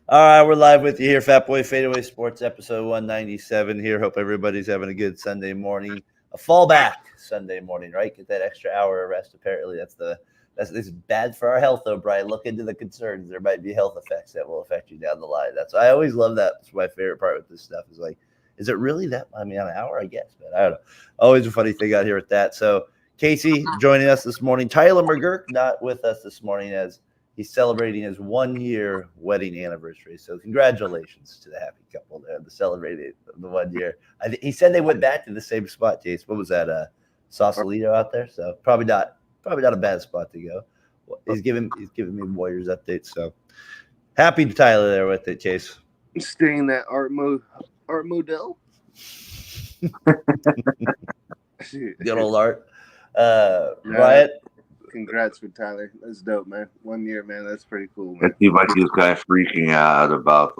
All right, we're live with you here, Fatboy FadeAway Sports, episode 197 here. Hope everybody's having a good Sunday morning, a fallback Sunday morning, right? Get that extra hour of rest. Apparently, that's this is bad for our health, though, Brian. Look into the concerns. There might be health effects that will affect you down the line. I always love that. That's my favorite part with this stuff. Is like, is it really that? I mean, an hour, I guess, but I don't know. Always a funny thing out here with that. So, Casey joining us this morning. Tyler McGurk not with us this morning as he's celebrating his 1 year wedding anniversary. So congratulations to the happy couple there, the celebrating the 1 year. He said they went back to the same spot, Jace. What was that? Sausalito out there. So probably not a bad spot to go. He's giving me Warriors updates. So happy to Tyler there with it, Chase. Staying at Art Modell. Good old Art. Riot. Congrats for Tyler. That's dope, man. 1 year, man. That's pretty cool, man. It seemed like he was kind of freaking out about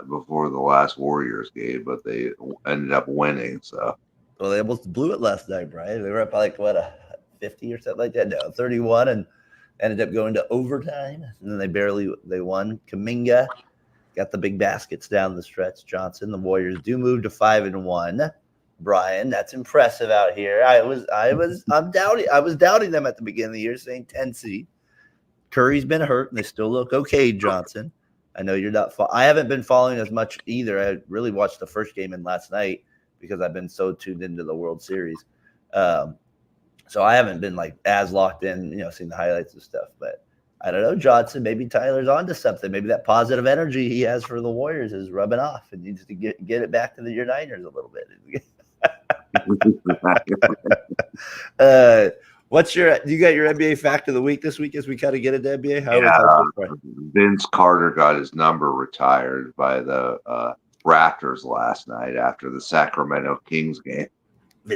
before the last Warriors game, but they ended up winning. So, well, they almost blew it last night, Brian. They were up by like a 50 or something like that. No, 31, and ended up going to overtime. And then they won. Kuminga got the big baskets down the stretch. Johnson, the Warriors do move to 5-1. Brian, that's impressive out here. I was doubting them at the beginning of the year, saying 10 seed. Curry's been hurt, and they still look okay. Johnson, I know you're not. I haven't been following as much either. I really watched the first game in last night because I've been so tuned into the World Series. So I haven't been like as locked in, seeing the highlights and stuff. But I don't know, Johnson. Maybe Tyler's onto something. Maybe that positive energy he has for the Warriors is rubbing off, and needs to get it back to your Niners a little bit. You got your NBA fact of the week this week as we kind of get into NBA? Vince Carter got his number retired by the Raptors last night after the Sacramento Kings game.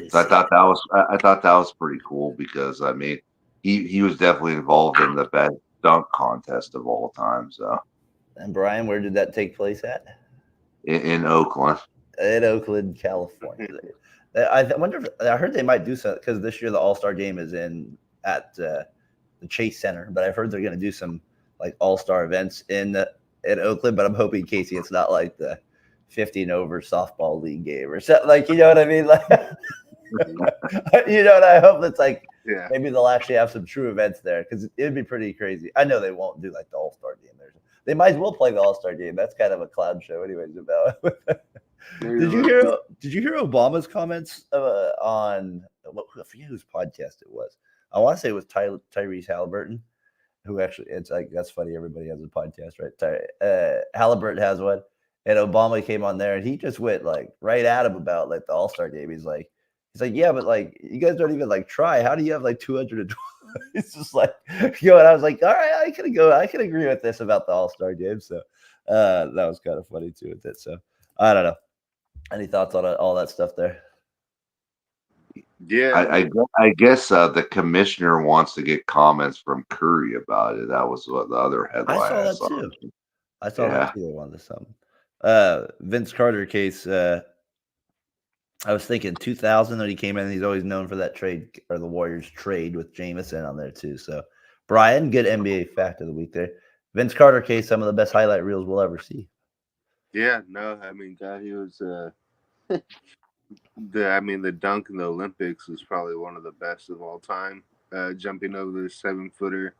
So I thought that was pretty cool because I mean he was definitely involved in the best dunk contest of all time. So, and Brian, where did that take place at? In Oakland. In Oakland, California. I wonder if I heard they might do something because this year the All-Star game is at the Chase Center, but I've heard they're going to do some like All-Star events in Oakland. But I'm hoping, Casey, it's not like the 15 over softball league game or something. Like, you know what I mean? Like, you know what I hope it's like. Yeah. Maybe they'll actually have some true events there because it'd be pretty crazy. I know they won't do like the All-Star game. They might as well play the All-Star game. That's kind of a clown show, anyways. About. Did you hear Obama's comments on I forget whose podcast it was? I want to say it was Tyrese Halliburton, who actually it's like that's funny. Everybody has a podcast, right? Halliburton has one, and Obama came on there, and he just went like right at him about like the All-Star game. He's like, yeah, but like you guys don't even like try. How do you have like 212? It's just like, and I was like, all right, I can agree with this about the All-Star game. So that was kind of funny too with it. So I don't know. Any thoughts on all that stuff there? Yeah, I guess the commissioner wants to get comments from Curry about it. That was what the other headline I saw that too. I saw that too. I wanted something. Vince Carter case. I was thinking 2000 when he came in. He's always known for that trade or the Warriors trade with Jameson on there too. So, Brian, good NBA fact of the week there. Vince Carter case, some of the best highlight reels we'll ever see. Yeah, no, I mean, God, he was. The dunk in the Olympics was probably one of the best of all time. Jumping over the 7-footer,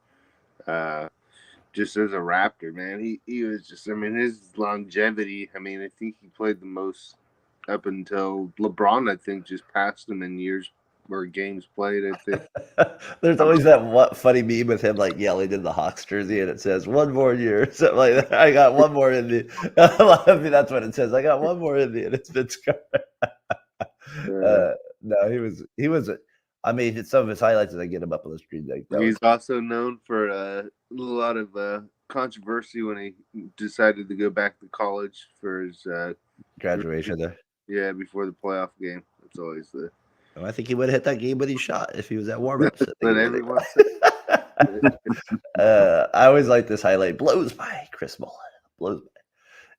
just as a Raptor, man, he was just. I mean, his longevity. I mean, I think he played the most up until LeBron. I think just passed him in years or games played. I think there's always that funny meme with him like yelling in the Hawks jersey, and it says "1 more year," something like that. I got one more in the. I mean, that's what it says. I got one more in the, and it's Vince Carter. No, he was. I mean, some of his highlights as I get him up on the screen. Like he's also known for a lot of controversy when he decided to go back to college for his graduation there. Yeah, before the playoff game. That's always the. I think he would have hit that game when he shot if he was at warm-ups. But everyone. I always like this highlight. Blows by Chris Mullin. Blows by.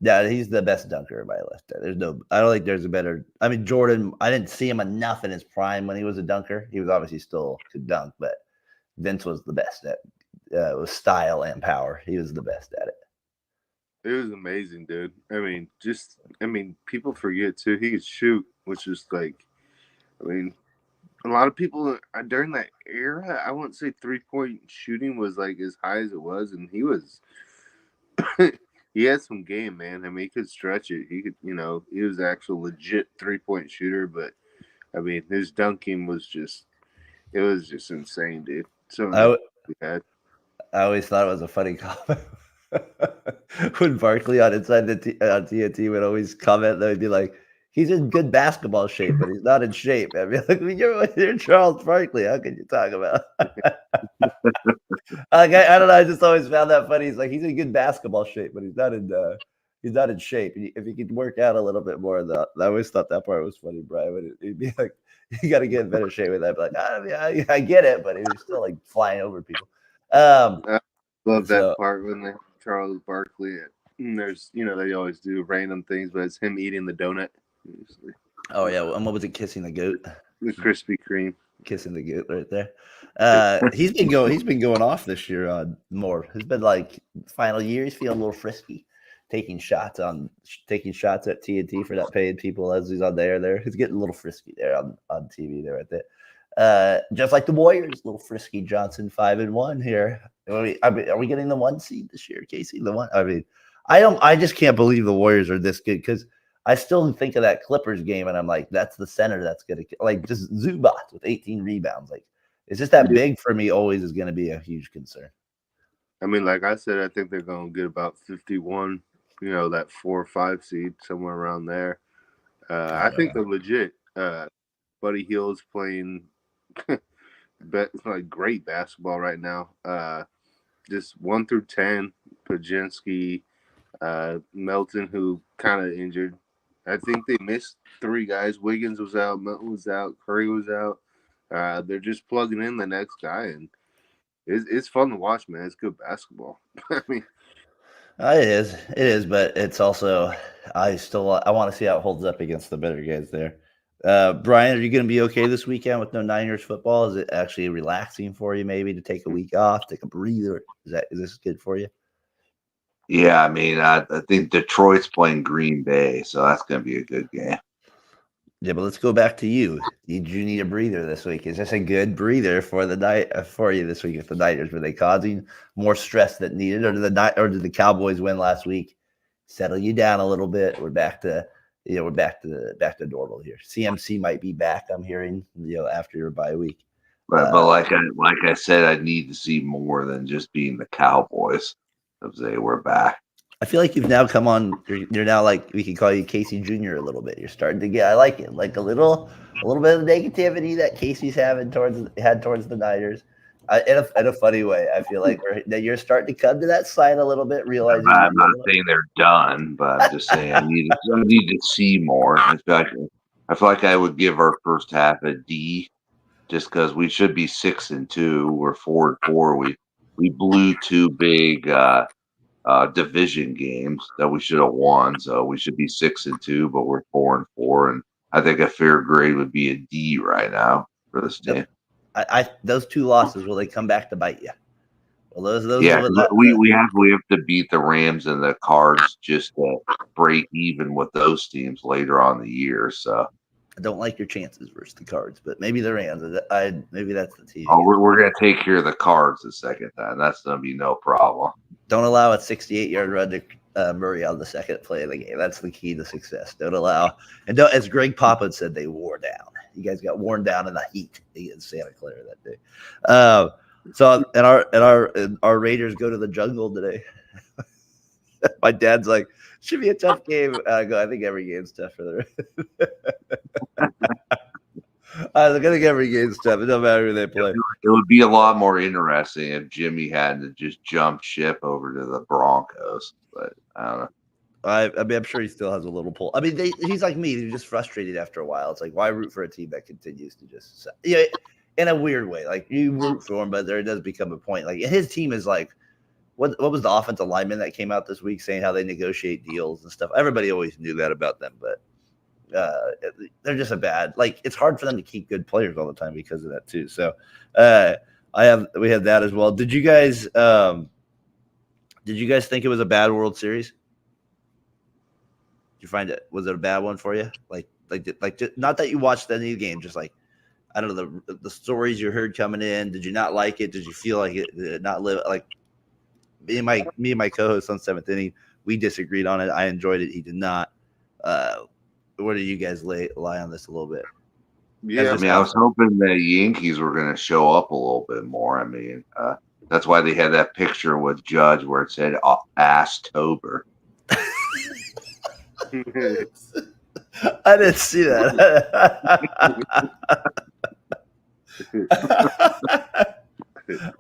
Yeah, he's the best dunker in my list. I don't think there's a better. I mean, Jordan. I didn't see him enough in his prime when he was a dunker. He was obviously still could dunk, but Vince was the best at with style and power. He was the best at it. It was amazing, dude. I mean, people forget too. He could shoot, which is like, I mean, a lot of people during that era, I wouldn't say 3-point shooting was like as high as it was, and he was, he had some game, man. I mean, he could stretch it. He could, he was actual legit 3-point shooter. But I mean, his dunking was just, it was just insane, dude. Some of I, the w- he had. I always thought it was a funny comment. When Barkley on Inside on TNT would always comment, they'd be like, he's in good basketball shape, but he's not in shape. I mean, like, you're Charles Barkley. How can you talk about? Like, I don't know. I just always found that funny. He's like, he's in good basketball shape, but he's not in shape. And if he could work out a little bit more, I always thought that part was funny, Brian. But it'd be like, you got to get in better shape with that. But like, I mean, I get it, but he was still like flying over people. I love that So part when they have Charles Barkley. And there's, they always do random things, but it's him eating the donut. Usually. oh yeah, and what was it? Kissing the goat, The Krispy Kreme. kissing the goat right there. He's been going off this year on more. It's been like final year. He's feeling a little frisky, taking shots at TNT for not paying people as he's on there. He's getting a little frisky there on TV there right there. Just like the Warriors, little frisky Johnson 5-1 here. Are we getting the 1 seed this year, Casey? The one. I mean, I just can't believe the Warriors are this good because I still think of that Clippers game and I'm like, that's the center that's gonna like just Zubac with 18 rebounds. Like, it's just that big for me. Always is going to be a huge concern. I mean, like I said, I think they're going to get about 51, that 4 or 5 seed, somewhere around there. I think they're legit. Buddy Hield's playing like great basketball right now. Just 1 through 10, Pajinski, Melton, who kind of injured. I think they missed 3 guys. Wiggins was out, Melton was out, Curry was out. They're just plugging in the next guy, and it's fun to watch, man. It's good basketball. I mean, it is, but it's also I want to see how it holds up against the better guys there. Brian, are you going to be okay this weekend with no Niners football? Is it actually relaxing for you, maybe to take a week off, take a breather? Is this good for you? Yeah, I mean, I think Detroit's playing Green Bay, so that's going to be a good game. Yeah, but let's go back to you. Did you need a breather this week? Is this a good breather for the night for you this week with the Niners? Were they causing more stress than needed, or did the Cowboys win last week settle you down a little bit? We're back to back to normal here. CMC might be back. I'm hearing after your bye week. But like I said, I need to see more than just being the Cowboys because they were back. I feel like you've now come on. You're now like we can call you Casey Jr. a little bit. You're starting to get. I like it. Like a little bit of negativity that Casey's had towards the Niners. In a funny way, I feel like that you're starting to come to that side a little bit, realizing. I'm not saying they're done, but I'm just saying I need to see more. I feel like I would give our first half a D, just because we should be 6-2. We're 4-4. We blew 2 big division games that we should have won, so we should be 6-2, but we're 4-4, and I think a fair grade would be a D right now for this team. Those 2 losses, will they come back to bite you? Well, those yeah, we have to beat the Rams and the Cards just to break even with those teams later on in the year. So I don't like your chances versus the Cards, but maybe the Rams. Maybe that's the team. Oh, we're gonna take care of the Cards the second time. That's gonna be no problem. Don't allow a 68-yard run to Murray on the second play of the game. That's the key to success. Don't allow, and don't, as Greg Popovich said, they wore down. You guys got worn down in the heat against Santa Clara that day. So and our Raiders go to the jungle today. My dad's like, should be a tough game. I think every game's tough for the. I think every game's tough. It doesn't matter who they play. It would be a lot more interesting if Jimmy had to just jump ship over to the Broncos, but I don't know. I mean, I'm sure he still has a little pull. I mean, he's like me. He's just frustrated after a while. It's like, why root for a team that continues to just, in a weird way. Like, you root for him, but there does become a point. Like, his team is like, what was the offensive lineman that came out this week saying how they negotiate deals and stuff? Everybody always knew that about them, but they're just a bad. Like, it's hard for them to keep good players all the time because of that too. So, we have that as well. Did you guys think it was a bad World Series? you find it? Was it a bad one for you? Not that you watched any game, just like I don't know the stories you heard coming in. Did you not like it? Did you feel like it did it not live like me and my co-host on Seventh Inning? We disagreed on it. I enjoyed it. He did not. Where do you guys lie on this a little bit? Yeah, I mean, I was hoping the Yankees were going to show up a little bit more. I mean, that's why they had that picture with Judge where it said Ass-tober. I didn't see that.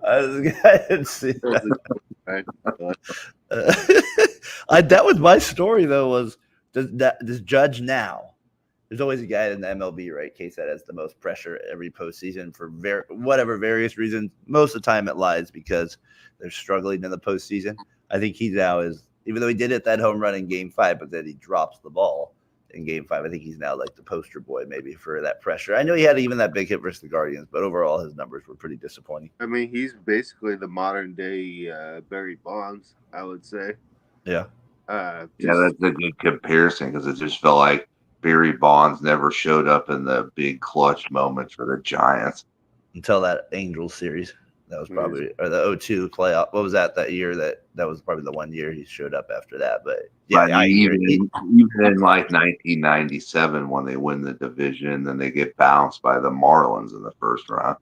I didn't see that. That was my story though. Was this Judge now? There's always a guy in the MLB, right? Case that has the most pressure every postseason for whatever various reasons. Most of the time, it lies because they're struggling in the postseason. I think he now is, even though he did hit that home run in Game 5, but then he drops the ball in Game 5. I think he's now like the poster boy maybe for that pressure. I know he had even that big hit versus the Guardians, but overall his numbers were pretty disappointing. I mean, he's basically the modern day Barry Bonds, I would say. Yeah. Yeah, that's a good comparison because it just felt like Barry Bonds never showed up in the big clutch moments for the Giants until that Angels series. That was probably or the 0-2 playoff. What was that year? That was probably the one year he showed up after that. But yeah, even in like 1997 when they win the division and then they get bounced by the Marlins in the first round.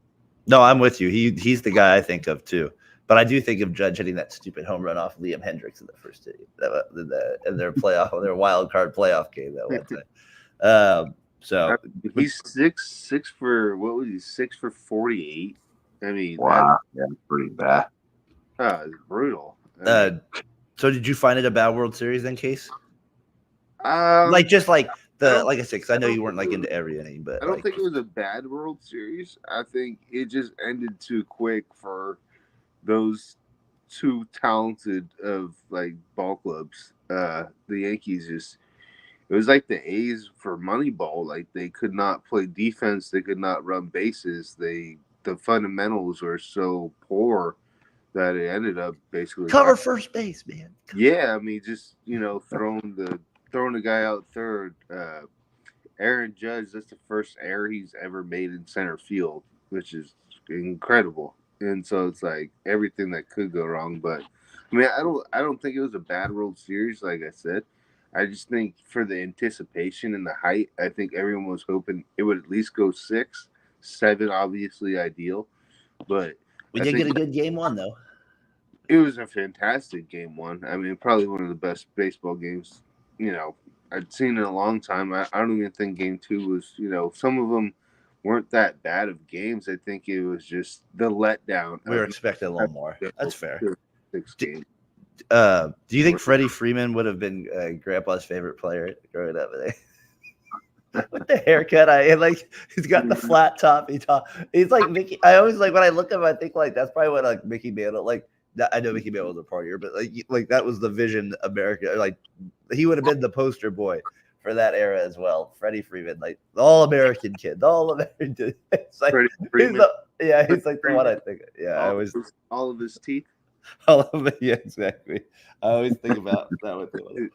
No, I'm with you. He's the guy I think of too. But I do think of Judge hitting that stupid home run off Liam Hendricks in the first city, in their playoff, their wild card playoff game that one time. So he's 6 for what was he? 6 for 48. I mean, wow, that's pretty bad. It's brutal. So did you find it a bad World Series then, Case? Like I said, because I know you weren't like into every inning, but I don't think it was a bad World Series. I think it just ended too quick for those two talented of like ball clubs. The Yankees it was like the A's for Moneyball. Like they could not play defense, they could not run bases. The fundamentals were so poor that it ended up basically cover first base, man. Yeah, I mean, just throwing the guy out third. Aaron Judge, that's the first error he's ever made in center field, which is incredible. And so it's like everything that could go wrong. But I mean, I don't think it was a bad World Series, like I said. I just think for the anticipation and the height, I think everyone was hoping it would at least go 6, 7, obviously ideal. But we did get a good Game 1 though. It was a fantastic Game 1. I mean, probably one of the best baseball games, I'd seen in a long time. I don't even think Game 2 was, some of them weren't that bad of games. I think it was just the letdown. We were expecting a little more. That's fair. 6 games. Do you think Freddie Freeman would have been Grandpa's favorite player growing up? With the haircut, he's got the flat top. He's like Mickey. I always when I look at him, I think that's probably what Mickey Mantle I know Mickey Mantle was a partier, but like that was the vision America. Like he would have been the poster boy for that era as well. Freddie Freeman, like the all-American kid, all American. It's like he's like the one I think. Yeah, all of his teeth. All of it, yeah, exactly. I always think about that with him.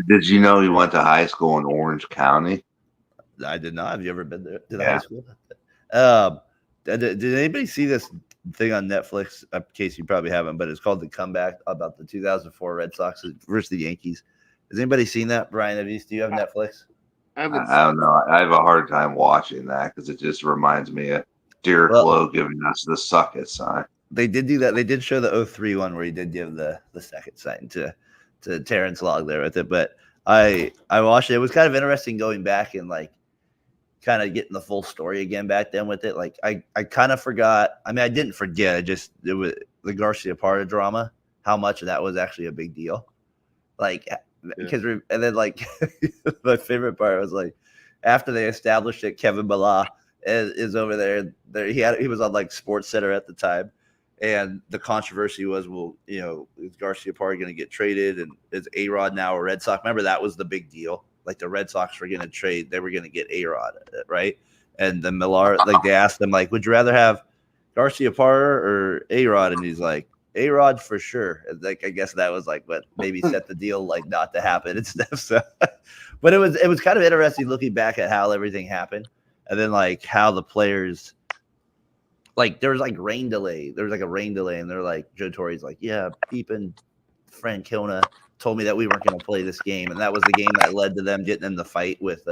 Did you know he went to high school in Orange County? I did not. Have you ever been there to the high school? Did anybody see this thing on Netflix? In case you probably haven't, but it's called The Comeback about the 2004 Red Sox versus the Yankees. Has anybody seen that? Brian, do you have Netflix? I don't know. I have a hard time watching that because it just reminds me of Derek Lowe giving us the suck it sign. They did do that. They did show the 0-3 one where he did give the second sign to Terrence Logg there with it. But I watched it. It was kind of interesting going back and kind of getting the full story again back then with it. I kind of forgot. I mean, I didn't forget. It was the Garcia Parra drama. How much of that was actually a big deal? Because and then my favorite part was after they established it, Kevin Millar is over there. He was on Sports Center at the time. And the controversy was, is Garcia Parra going to get traded? And is A-Rod now a Red Sox? Remember, that was the big deal. The Red Sox were going to trade. They were going to get A-Rod, right? And the Millar, they asked him, would you rather have Garcia Parra or A-Rod? And he's like, A-Rod for sure. Like I guess that was like what maybe set the deal like not to happen and stuff. So, but it was kind of interesting looking back at how everything happened, and then like how the players. Like there was like rain delay. There was like a rain delay, and they're like Joe Torre's like, yeah, Peep and Francona told me that we weren't going to play this game, and that was the game that led to them getting in the fight with.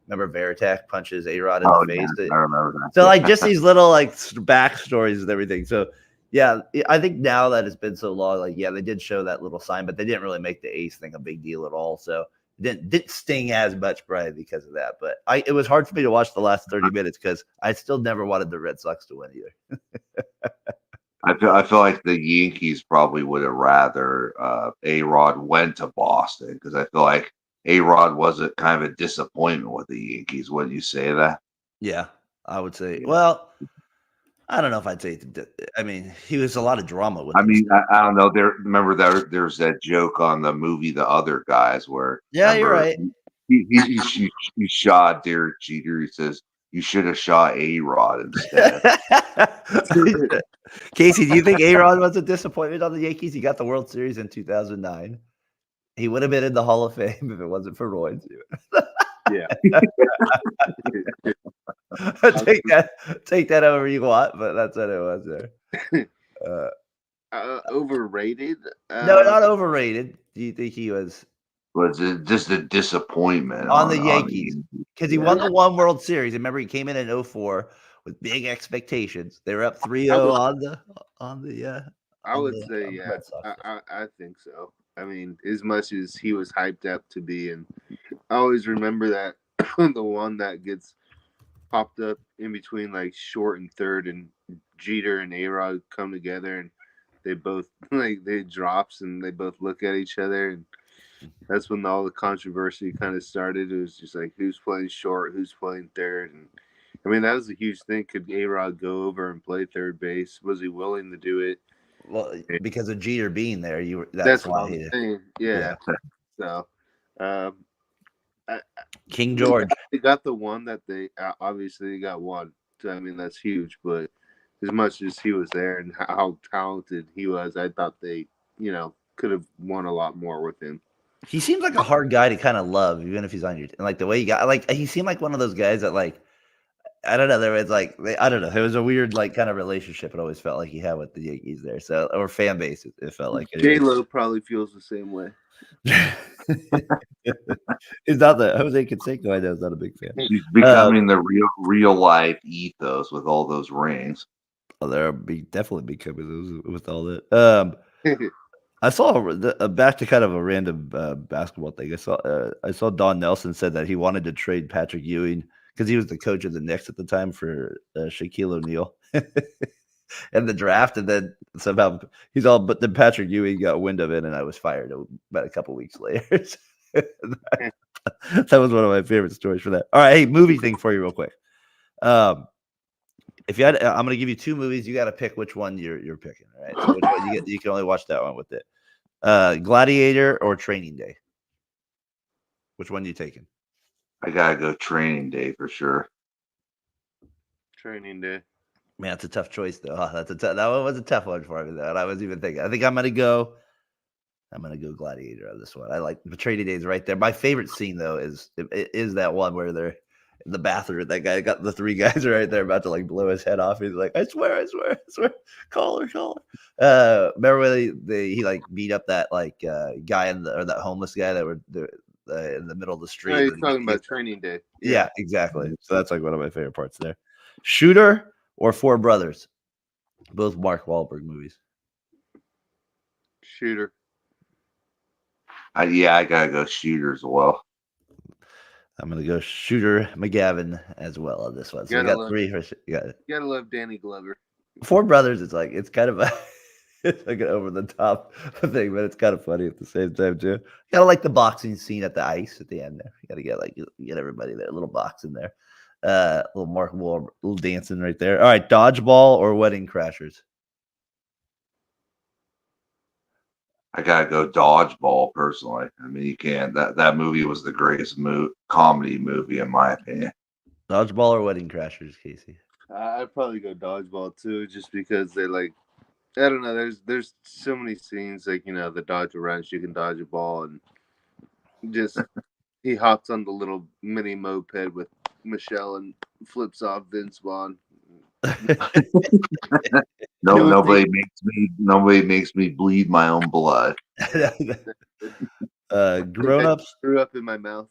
Remember Veritek punches A-Rod in the face. Yeah, I remember that. So like just these little like backstories and everything. So yeah, I think now that it's been so long, like yeah, they did show that little sign, but they didn't really make the Ace thing a big deal at all. So it didn't sting as much, probably because of that. But it was hard for me to watch the last 30 minutes because I still never wanted the Red Sox to win either. I feel like the Yankees probably would have rather A-Rod went to Boston because I feel like A-Rod was a kind of a disappointment with the Yankees. Wouldn't you say that? Yeah, I would say. Well, I don't know if I'd say. I mean, he was a lot of drama with. I mean, I don't know. There's that joke on the movie The Other Guys where You're right. He shot Derek Jeter. He says you should have shot A-Rod instead. Casey, do you think A-Rod was a disappointment on the Yankees? He got the World Series in 2009. He would have been in the Hall of Fame if it wasn't for Roy. Yeah. Take that however you want, but that's what it was there. Overrated? No, not overrated. Do you think he was? Was it just a disappointment on the Yankees? Because he won the one World Series. Remember, he came in 2004 with big expectations. They were up 3-0 on the. I would say, yeah. I think so. I mean, as much as he was hyped up to be, and I always remember that the one that gets popped up in between like short and third, and Jeter and A-Rod come together, and they both they drops, and they both look at each other, and that's when all the controversy kind of started. It was just like who's playing short, who's playing third, and I mean that was a huge thing. Could A-Rod go over and play third base? Was he willing to do it? Well, because of Jeter being there, that's why I'm saying. Yeah. So, King George. They got the one that they obviously got one. So, I mean that's huge. But as much as he was there and how talented he was, I thought they, could have won a lot more with him. He seems like a hard guy to kind of love, even if he's on your team. Like the way he got, like he seemed like one of those guys that like. I don't know. There was like I don't know. There was a weird like kind of relationship. It always felt like he had with the Yankees there. So or fan base. It felt like J-Lo probably feels the same way. It's not that Jose Canseco. I know is not a big fan. He's becoming the real life ethos with all those rings. Oh, they're definitely becoming those with all that. I saw back to kind of a random basketball thing. I saw Don Nelson said that he wanted to trade Patrick Ewing. Because he was the coach of the Knicks at the time for Shaquille O'Neal and the draft. And then somehow but then Patrick Ewing got wind of it and I was fired about a couple weeks later. That was one of my favorite stories for that. All right. Hey, movie thing for you real quick. If you had, I'm going to give you two movies. You got to pick which one you're picking. All right. So which one you can only watch that one with it. Gladiator or Training Day? Which one are you taking? I gotta go Training Day for sure. Training Day. Man, that's a tough choice though. That one was a tough one for me though. And I was even thinking. I think I'm gonna go Gladiator on this one. I like the Training Day is right there. My favorite scene though is that one where they're in the bathroom. That guy got the three guys right there about to like blow his head off. He's like, I swear. Call her. Remember when he like beat up that like guy or that homeless guy that were in the middle of the street. No, you're talking about Training Day. Yeah, exactly. So that's like one of my favorite parts there. Shooter or Four Brothers? Both Mark Wahlberg movies. Shooter. I gotta go Shooter as well. I'm gonna go Shooter McGavin as well on this one. So we got three. You gotta love Danny Glover. Four Brothers is like it's kind of it's like an over the top thing, but it's kind of funny at the same time too. You gotta like the boxing scene at the ice at the end there. You gotta get everybody there. A little box in there. Little Mark Wahlberg, little dancing right there. All right, Dodgeball or Wedding Crashers? I gotta go Dodgeball personally. I mean, you can't. That movie was the greatest comedy movie in my opinion. Dodgeball or Wedding Crashers, Casey? I'd probably go Dodgeball too, just because they're like I don't know. There's so many scenes like the dodge a wrench, you can dodge a ball, and just he hops on the little mini moped with Michelle and flips off Vince Vaughn. No, It would take- nobody makes me bleed my own blood. Grown-ups. Threw up in my mouth.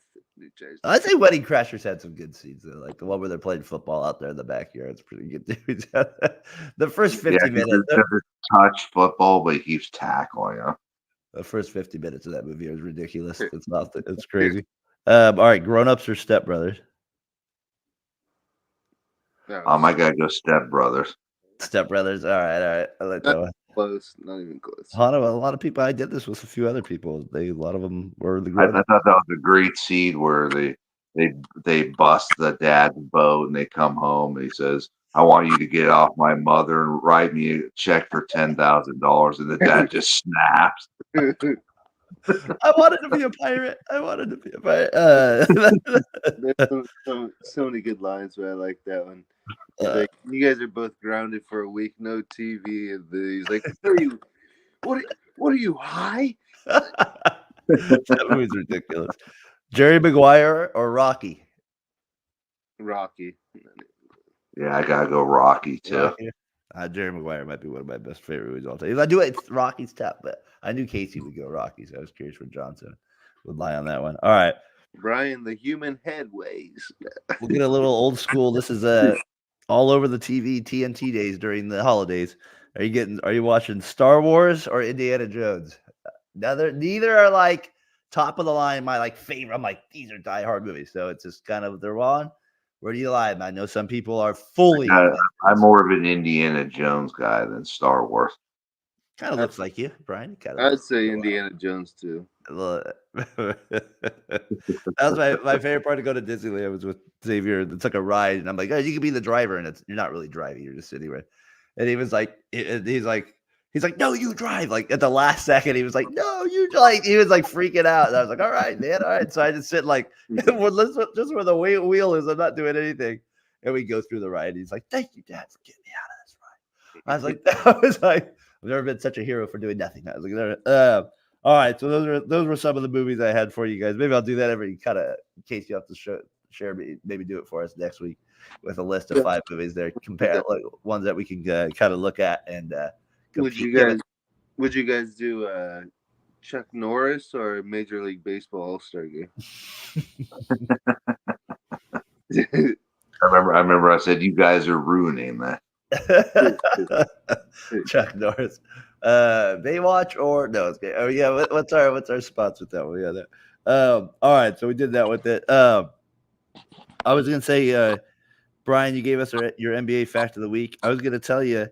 I'd say Wedding Crashers had some good scenes, though. Like the one where they're playing football out there in the backyard. It's pretty good, dude. The first 50 minutes. Touch football, but he keeps tackling him. The first 50 minutes of that movie was ridiculous. It's crazy. All right, Grown-ups or Step Brothers? I gotta go Step Brothers. Step Brothers. All right. I like that one. Close, not even close. A lot of people. I did this with a few other people. A lot of them were the I Grown-ups. thought that was a great scene where they bust the dad's boat and they come home and he says, "I want you to get off my mother and write me a check for $10,000," and the dad just snaps. I wanted to be a pirate. There's so many good lines, but I like that one. Like, you guys are both grounded for a week, no TV, and he's like, "What are you high?" That movie's ridiculous. Jerry Maguire or Rocky? Rocky. Yeah, I gotta go Rocky too. Jerry Maguire might be one of my best favorite movies of all time. If I do it, Rocky's top, but I knew Casey would go Rocky, so I was curious where Johnson would lie on that one. All right, Brian, the human head weighs. we'll get a little old school. This is all over the TV TNT days during the holidays. Are you watching Star Wars or Indiana Jones? Neither are like top of the line, my like favorite. I'm like, these are diehard movies. So it's just kind of they're on. Where do you lie? I know some people are fully. I'm more of an Indiana Jones guy than Star Wars. Kind of looks like you, Brian. I'd say Indiana Jones too. That was my favorite part to go to Disneyland. I was with Xavier. It took a ride, and I'm like, "Oh, you can be the driver," and you're not really driving; you're just sitting there. And he was like, "He's like, no, you drive." Like at the last second, he was like, "No, you like." He was like freaking out, and I was like, "All right, man, all right." So I just sit like, just where the wheel is. I'm not doing anything, and we go through the ride. He's like, "Thank you, Dad, for getting me out of this ride." I was like, I've never been such a hero for doing nothing. I was like, all right, so those were some of the movies I had for you guys. Maybe I'll do that every kind of in case you have to share. Maybe do it for us next week with a list of 5 movies there, compare like ones that we can kind of look at and. Would you guys do Chuck Norris or Major League Baseball All-Star Game? I remember I said you guys are ruining that. Chuck Norris. Baywatch or no? It's okay. Oh yeah, what's our spots with that one? Yeah, that. All right, so we did that with it. I was gonna say, Brian, you gave us your NBA fact of the week. I was gonna tell you,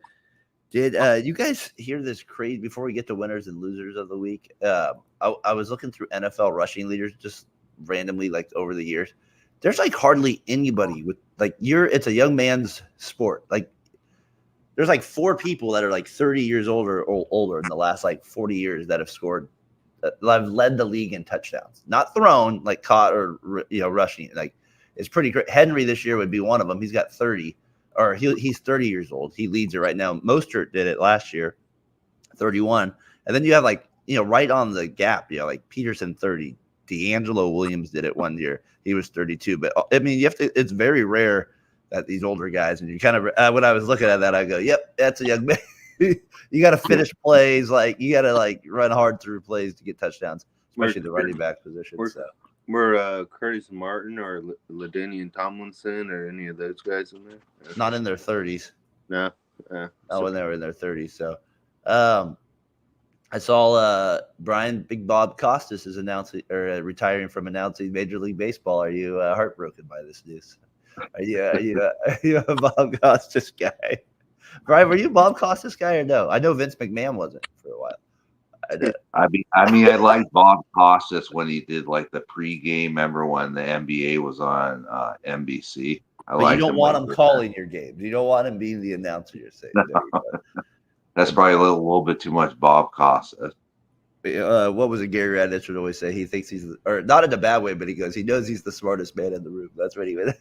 did you guys hear this crazy before we get to winners and losers of the week? I was looking through NFL rushing leaders just randomly, like over the years. There's like hardly anybody with like it's a young man's sport. Like there's like 4 people that are like 30 years older in the last like 40 years that have scored, have led the league in touchdowns, not thrown, like caught or rushing. Like it's pretty great. Henry this year would be one of them. He's got 30, or he's 30 years old. He leads it right now. Mostert did it last year, 31, and then you have like right on the gap, like Peterson 30. D'Angelo Williams did it one year. He was 32. But I mean, you have to. It's very rare that these older guys, and you kind of when I was looking at that, I go, "Yep, that's a young man." You got to finish plays, like you got to like run hard through plays to get touchdowns, especially the running back position. Were Curtis Martin or LaDainian Tomlinson or any of those guys in there? Not in their 30s. No. Not when they were in their 30s. So, I saw Brian Big Bob Costas is announcing or retiring from announcing Major League Baseball. Are you heartbroken by this news? Are you a Bob Costas guy? Brian, were you a Bob Costas guy or no? I know Vince McMahon wasn't for a while. I mean, I liked Bob Costas when he did like the pregame. Remember when the NBA was on NBC? But you don't want him calling your games. You don't want him being the announcer. You're saying. That's probably a little bit too much Bob Costas. What was it Gary Radnich would always say? He thinks he's, or not in a bad way, but he knows he's the smartest man in the room. That's what he would.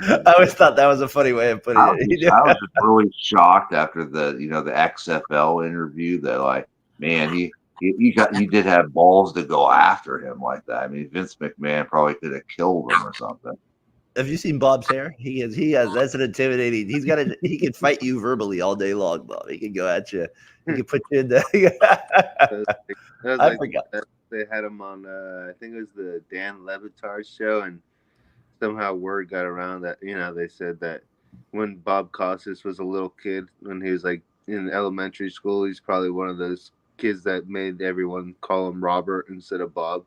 I always thought that was a funny way of putting I it. was just really shocked after the the XFL interview that like, man, he did have balls to go after him like that. I mean, Vince McMahon probably could have killed him or something. Have you seen Bob's hair? He has that's an intimidating. He can fight you verbally all day long, Bob. He can go at you. He can put you in the. That was I like forgot. they had him on. I think it was the Dan Levitar show, and somehow word got around that they said that when Bob Costas was a little kid, when he was like in elementary school, he's probably one of those kids that made everyone call him Robert instead of Bob.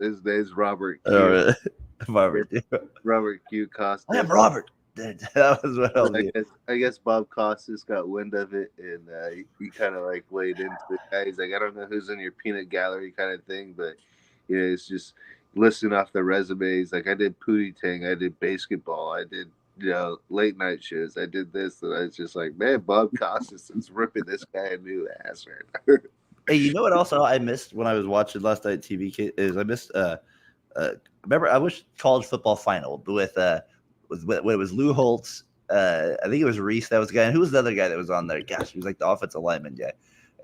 His name's Robert Q. Robert Q. Costas. I am Robert. That was what I was. I guess Bob Costas got wind of it, and he kind of like laid into the guy. He's like, I don't know who's in your peanut gallery kind of thing, but it's just listing off the resumes. Like, I did Pootie Tang, I did basketball, I did late night shows, I did this, and I was just like, man, Bob Costas is ripping this guy a new ass right now. Hey, you know what? Also, I missed when I was watching last night TV is I missed. Remember, I wish college football final with when it was Lou Holtz. I think it was Reese that was the guy. And who was the other guy that was on there? Gosh, he was like the offensive lineman guy,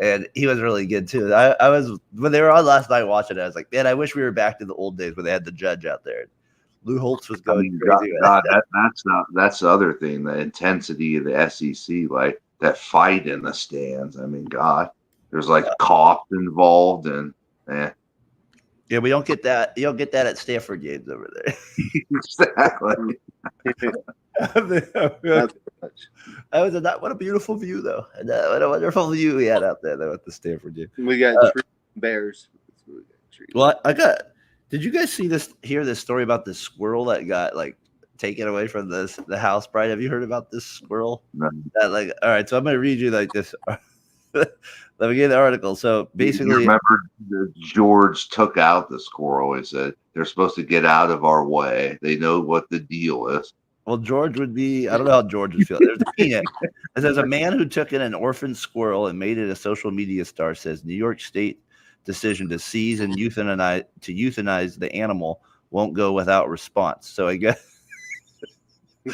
and he was really good too. I was when they were on last night watching it. I was like, man, I wish we were back to the old days where they had the judge out there. Lou Holtz was going crazy. God, that's the other thing. The intensity of the SEC, like that fight in the stands. I mean, God. There's like cops involved, and yeah, we don't get that. You don't get that at Stanford games over there. Exactly. What a beautiful view, though. What a wonderful view we had out there, though, at the Stanford game. We got bears. Well, did you guys hear this story about this squirrel that got like taken away from the house? Brian, have you heard about this squirrel? No. All right, so I'm going to read you like this. Let me get the article. So basically, you remember George took out the squirrel. He said they're supposed to get out of our way. They know what the deal is. Well, George would be. I don't know how George would feel. There's a peanut. It says a man who took in an orphan squirrel and made it a social media star says New York State decision to seize and euthanize the animal won't go without response. So I guess.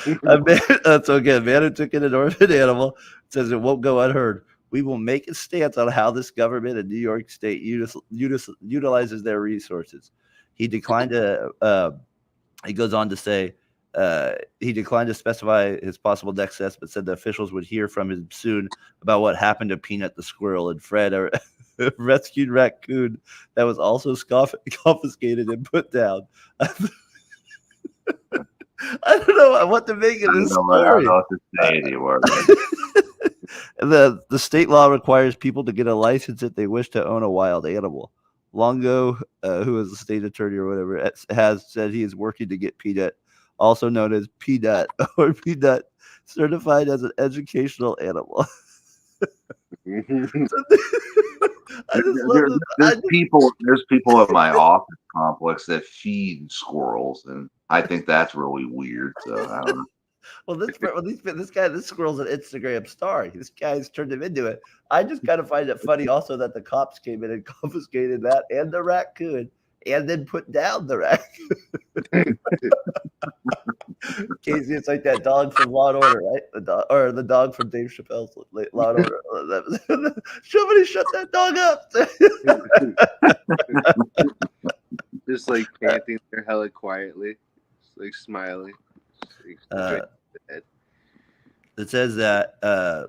So again, man who took in an orphan animal says it won't go unheard. We will make a stance on how this government in New York State utilizes their resources. He declined to. He goes on to say he declined to specify his possible next steps, but said the officials would hear from him soon about what happened to Peanut the squirrel and Fred, a rescued raccoon that was also confiscated and put down. I don't know what to make of this story. I don't know what to say anymore. The state law requires people to get a license if they wish to own a wild animal. Longo, who is the state attorney or whatever, has said he is working to get Peanut, also known as Peanut or Peanut, certified as an educational animal. There's people at my office complex that feed squirrels, and I think that's really weird. So I don't know. Well, this squirrel's an Instagram star. This guy's turned him into it. I just kind of find it funny also that the cops came in and confiscated that and the raccoon and then put down the raccoon. Casey, it's like that dog from Law and Order, right? The dog from Dave Chappelle's Law and Order. Somebody shut that dog up. Just like panting there hella quietly, just like smiling. It says that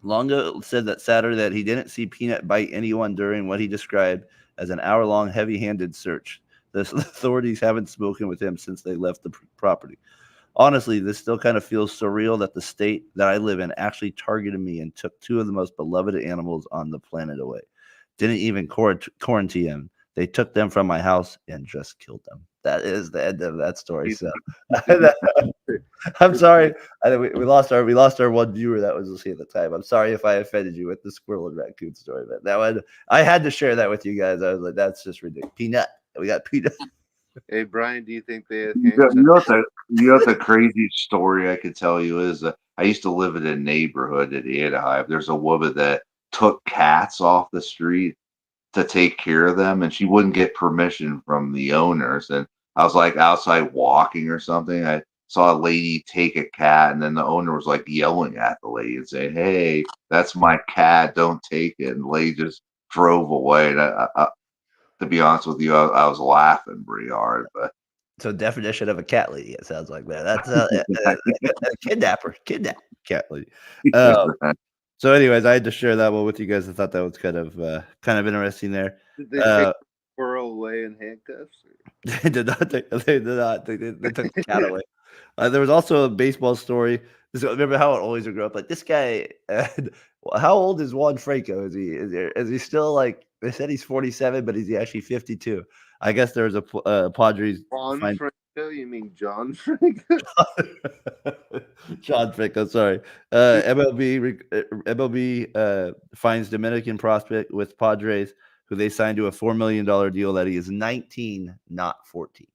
Longo said that Saturday that he didn't see Peanut bite anyone during what he described as an hour-long heavy-handed search. The authorities haven't spoken with him since they left the property. Honestly, this still kind of feels surreal that the state that I live in actually targeted me and took two of the most beloved animals on the planet away. Didn't even quarantine them. They took them from my house and just killed them. That is the end of that story. So I'm sorry. We lost our one viewer that was listening at the time. I'm sorry if I offended you with the squirrel and raccoon story, but that one I had to share that with you guys. I was like, that's just ridiculous. Peanut. We got Peanut. Hey Brian, do you think they? You know what the crazy story I could tell you is I used to live in a neighborhood at Anaheim. There's a woman that took cats off the street to take care of them, and she wouldn't get permission from the owners. And I was like outside walking or something. I saw a lady take a cat, and then the owner was like yelling at the lady and saying, "Hey, that's my cat. Don't take it." And the lady just drove away. And to be honest with you, I was laughing pretty hard. But So definition of a cat lady, it sounds like, man. That's a kidnapper, kidnap cat lady. So, anyways, I had to share that one with you guys. I thought that was kind of interesting there. Did they take the squirrel away in handcuffs? They did not. They did not. They took the cat away. There was also a baseball story. So remember how it always would grow up like this guy. How old is Juan Franco? Is he still like they said he's 47, but is he actually 52? I guess there's a Padres. Juan Franco? You mean John Franco? John Franco, sorry. MLB finds Dominican prospect with Padres, who they signed to a $4 million deal that he is 19, not 14.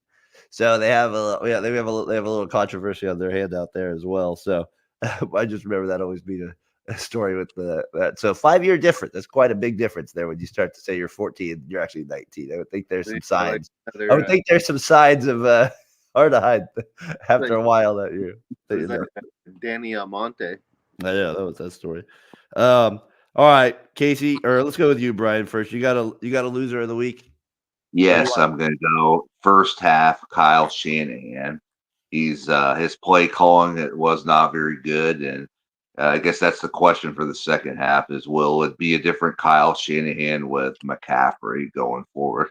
So they have they have a little controversy on their hand out there as well. So I just remember that always being a story with that. So 5-year difference. That's quite a big difference there when you start to say you're 14, you're actually 19. I would think there's some signs. I would think there's some signs of hard to hide after a while that you know. Danny Almonte. Yeah, that was that story. All right, Casey, or let's go with you, Brian, first. You got a loser of the week? Yes, I'm going to go first half. Kyle Shanahan. He's his play calling it was not very good, and I guess that's the question for the second half: is will it be a different Kyle Shanahan with McCaffrey going forward?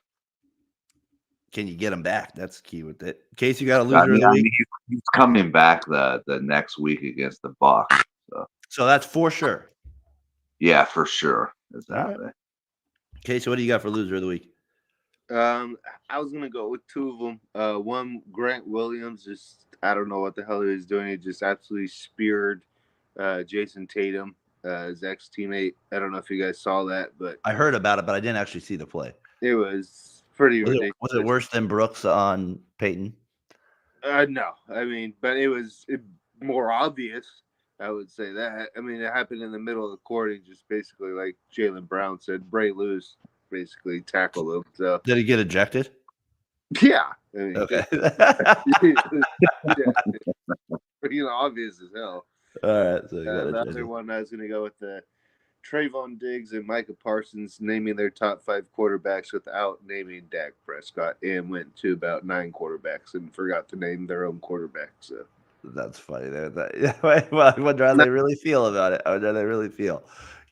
Can you get him back? That's key with it. Casey, you got a loser of the week. He's coming back the next week against the Bucs. So that's for sure. Yeah, for sure. Exactly. Right. Casey, what do you got for loser of the week? I was gonna go with two of them. One, Grant Williams, just I don't know what the hell he was doing. He just absolutely speared Jason Tatum, his ex-teammate. I don't know if you guys saw that, but I heard about it, but I didn't actually see the play. It was pretty ridiculous. Was it worse than Brooks on Peyton? No, I mean, but it was more obvious. I would say that. I mean, it happened in the middle of the court. And just basically, like Jaylen Brown said, Bray Lewis basically tackled him. So did he get ejected? Yeah. I mean, okay. Pretty obvious as hell. All right. So the other one I was going to go with the Trayvon Diggs and Micah Parsons naming their top 5 quarterbacks without naming Dak Prescott, and went to about 9 quarterbacks and forgot to name their own quarterback. So that's funny. I wonder how they really feel about it. I wonder how they really feel.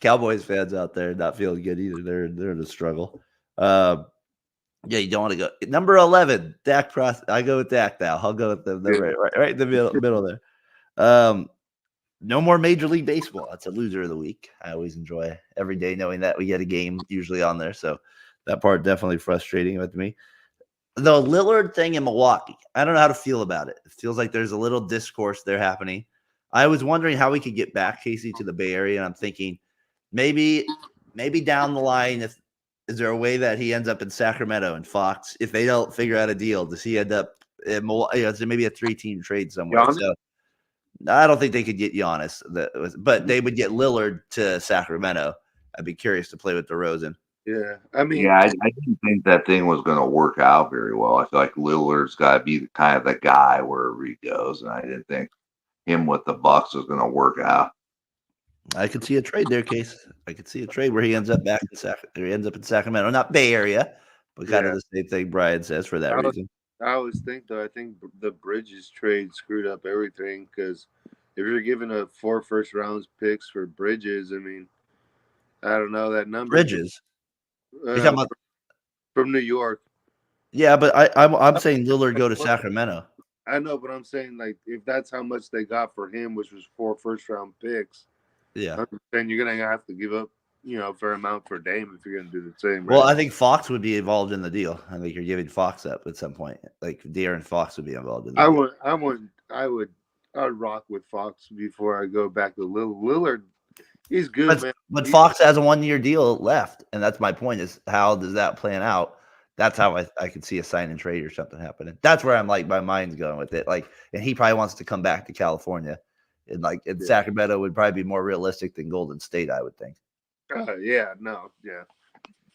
Cowboys fans out there not feeling good either. They're in a struggle. Yeah, you don't want to go number 11. Dak Prescott. I go with Dak now. I'll go with them right in the middle there. No more Major League Baseball. That's a loser of the week. I always enjoy every day knowing that we get a game usually on there. So that part definitely frustrating with me. The Lillard thing in Milwaukee, I don't know how to feel about it. It feels like there's a little discourse there happening. I was wondering how we could get back, Casey, to the Bay Area, and I'm thinking maybe down the line, is there a way that he ends up in Sacramento and Fox? If they don't figure out a deal, does he end up in Milwaukee? Is there maybe a 3-team trade somewhere? Giannis? So I don't think they could get Giannis, but they would get Lillard to Sacramento. I'd be curious to play with DeRozan. Yeah, I mean, I didn't think that thing was going to work out very well. I feel like Lillard's got to be kind of the guy wherever he goes, and I didn't think him with the Bucks was going to work out. I could see a trade there, Case. I could see a trade where he ends up back in Sacramento, not Bay Area, but kind of the same thing Brian says for that reason. I always think, though, I think the Bridges trade screwed up everything, because if you're giving up 4 first-round picks for Bridges, I mean, I don't know that number. Bridges? From New York. Yeah, but I'm saying Lillard go to Sacramento. I know, but I'm saying, like, if that's how much they got for him, which was 4 first-round picks, yeah, then you're going to have to give up, a fair amount for Dame if you're going to do the same. Well, I think Fox would be involved in the deal. I think you're giving Fox up at some point. Like De'Aaron Fox would be involved in the deal. I'd rock with Fox before I go back to Lillard. He's good, man. But Fox has a 1-year deal left, and that's my point: is how does that plan out? That's how I could see a sign and trade or something happening. That's where I'm like my mind's going with it. Like, and he probably wants to come back to California, and Sacramento would probably be more realistic than Golden State, I would think. Yeah.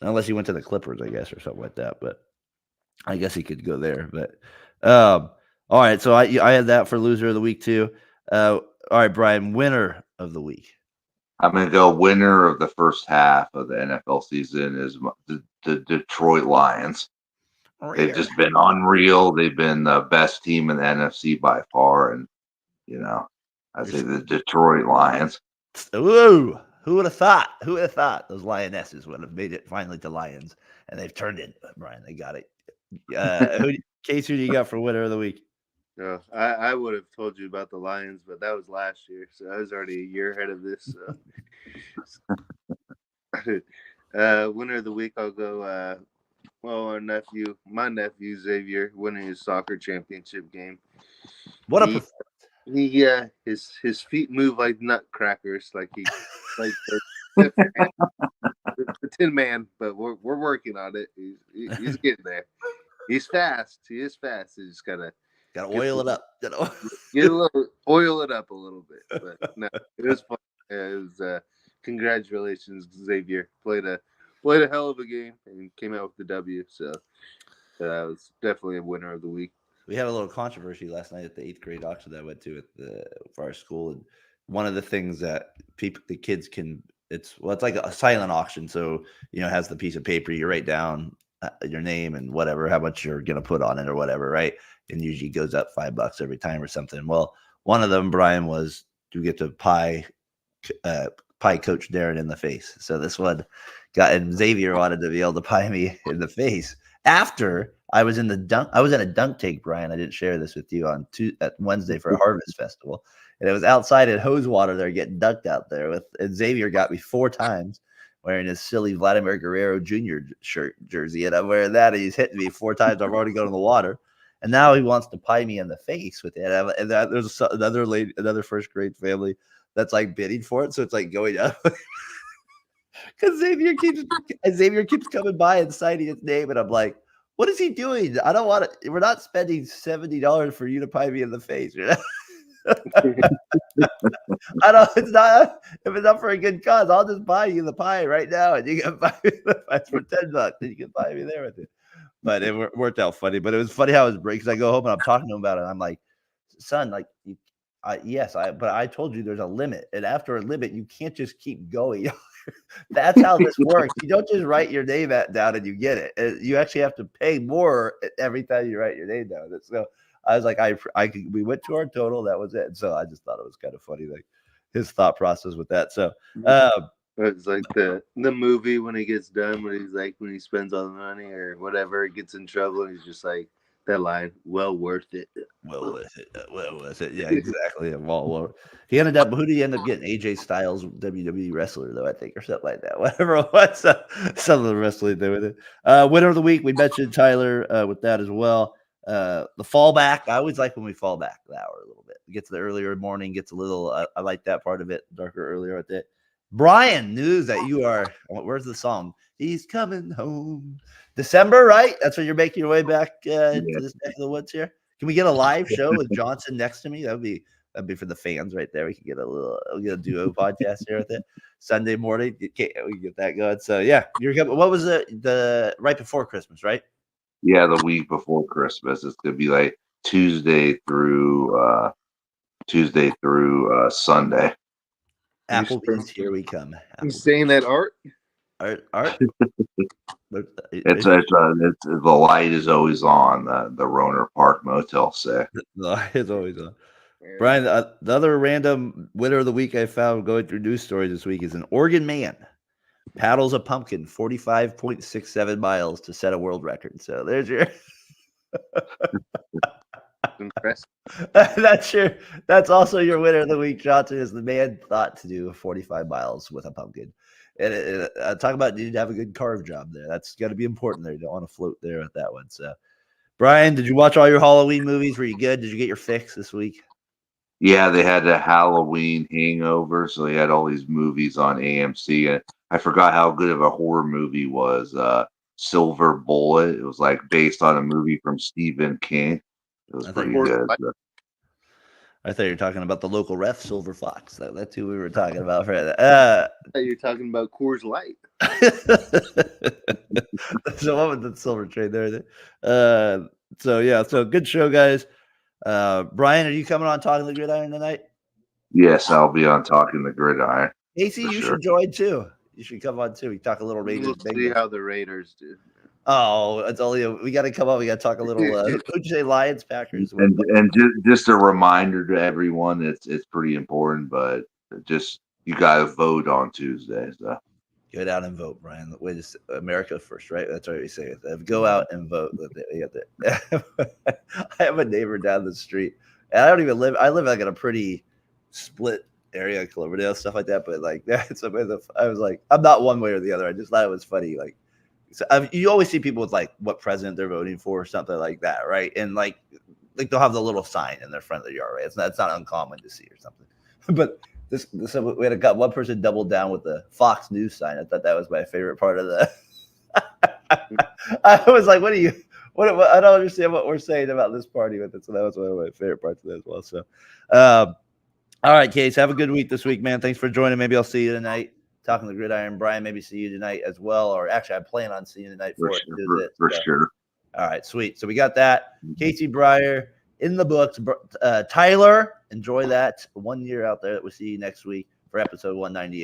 Unless he went to the Clippers, I guess, or something like that. But I guess he could go there, but all right. So I had that for loser of the week too. All right, Brian, winner of the week. I'm going to go winner of the first half of the NFL season is the Detroit Lions. They've just been unreal. They've been the best team in the NFC by far. And, I say the Detroit Lions. Whoa. Who would have thought? Who would have thought those Lionesses would have made it finally to Lions? And they've turned it, Brian. They got it. Case, who do you got for winner of the week? No, I would have told you about the Lions, but that was last year, so I was already a year ahead of this. So. Winner of the week, I'll go. My nephew Xavier, winning his soccer championship game. What a his feet move like nutcrackers, like the Tin Man. But we're working on it. He's getting there. He's fast. He is fast. He just gotta oil it up. Oil it up a little bit. But no, it was fun. It was congratulations, Xavier. Played a hell of a game and came out with the W. So that was definitely a winner of the week. We had a little controversy last night at the 8th grade auction that I went to for our school, and one of the things that the kids can, it's like a silent auction. So it has the piece of paper, you write down your name and whatever, how much you're gonna put on it or whatever, right? And usually goes up $5 every time or something. Well, one of them, Brian, was to get to pie Coach Darren in the face. So this one and Xavier wanted to be able to pie me in the face after I was in a dunk tank, Brian. I didn't share this with you at Wednesday for a harvest festival. And it was outside in hose water. They're getting dunked out there and Xavier got me 4 times wearing his silly Vladimir Guerrero Jr. jersey. And I'm wearing that. And he's hitting me 4 times. I've already gone in the water. And now he wants to pie me in the face with it. And there's another first grade family that's like bidding for it. So it's like going up. Because Xavier keeps coming by and citing his name. And I'm like, what is he doing? I don't want to. We're not spending $70 for you to pie me in the face. I don't. It's not. If it's not for a good cause, I'll just buy you the pie right now, and you can buy me the pie for $10, and you can buy me there with it. But it worked out funny. But it was funny how it was breaks. I go home and I'm talking to him about it. I'm like, son, like, but I told you there's a limit, and after a limit, you can't just keep going. That's how this works. You don't just write your name down and you get it. You actually have to pay more every time you write your name down. So I was like, we went to our total. That was it. And so I just thought it was kind of funny, like his thought process with that. So it's like the movie when he gets done, when he spends all the money or whatever, he gets in trouble, and he's just like that line, well worth it. Well worth it. Yeah, exactly. He ended up. Who did he end up getting? AJ Styles, WWE wrestler, though, I think, or something like that. Whatever it was, some of the wrestling there with it. Winner of the week, we mentioned Tyler with that as well. The fallback. I always like when we fall back the hour a little bit. It gets the earlier morning, gets a little. I like that part of it. Darker earlier at that. Brian, news that you are. Where's the song? He's coming home. December, right? That's when you're making your way back to this neck of the woods here. Can we get a live show with Johnson next to me? That'd be for the fans right there. We can get a duo podcast here with it Sunday morning. We can get that going. So yeah, what was the right before Christmas, right? Yeah, the week before Christmas. It's gonna be like Tuesday through Sunday. Applebee's, here we come. You saying that, Art? Art. It's the light is always on. The Roner Park Motel 6. The light is always on. Brian, the other random winner of the week I found going through news stories this week is an Oregon man paddles a pumpkin 45.67 miles to set a world record. So there's your. Impressive. That's also your winner of the week, Johnson. Is the man thought to do 45 miles with a pumpkin. And talk about you need to have a good carve job there. That's got to be important there. You don't want to float there with that one. So, Brian, did you watch all your Halloween movies? Were you good? Did you get your fix this week? Yeah, they had the Halloween hangover, so they had all these movies on AMC. And I forgot how good of a horror movie was Silver Bullet. It was like based on a movie from Stephen King. It was pretty good. I thought you were talking about the local ref, Silver Fox. That's who we were talking about. For that. I thought you were talking about Coors Light. So what with the silver trade there? So yeah, so good show, guys. Brian, are you coming on Talking the Gridiron tonight? Yes, I'll be on Talking the Gridiron. Casey, you should join too. You should come on too. We talk a little Raiders. We'll see how the Raiders do. Oh, it's only we got to come up. We got to talk a little. Who'd you say? Lions, Packers, and just a reminder to everyone, it's pretty important. But just you got to vote on Tuesday. So go out and vote, Brian. Wait, America first, right? That's what we say. Go out and vote. I have a neighbor down the street, and I don't even live. I live like in a pretty split area, Cloverdale, stuff like that. But like, I was like, I'm not one way or the other. I just thought it was funny, like. So you always see people with like what president they're voting for or something like that, right? And like they'll have the little sign in their front of the yard, right? It's not uncommon to see or something. But so we had one person doubled down with the Fox News sign. I thought that was my favorite part of the. I was like, what? I don't understand what we're saying about this party with it. So that was one of my favorite parts of that as well. So, all right, Case, have a good week this week, man. Thanks for joining. Maybe I'll see you tonight. Talking the Gridiron. Brian, maybe see you tonight as well. Or actually, I plan on seeing you tonight for sure. All right, sweet. So we got that. Casey Breyer in the books. Tyler, enjoy that 1 year out there. We'll see you next week for episode 198.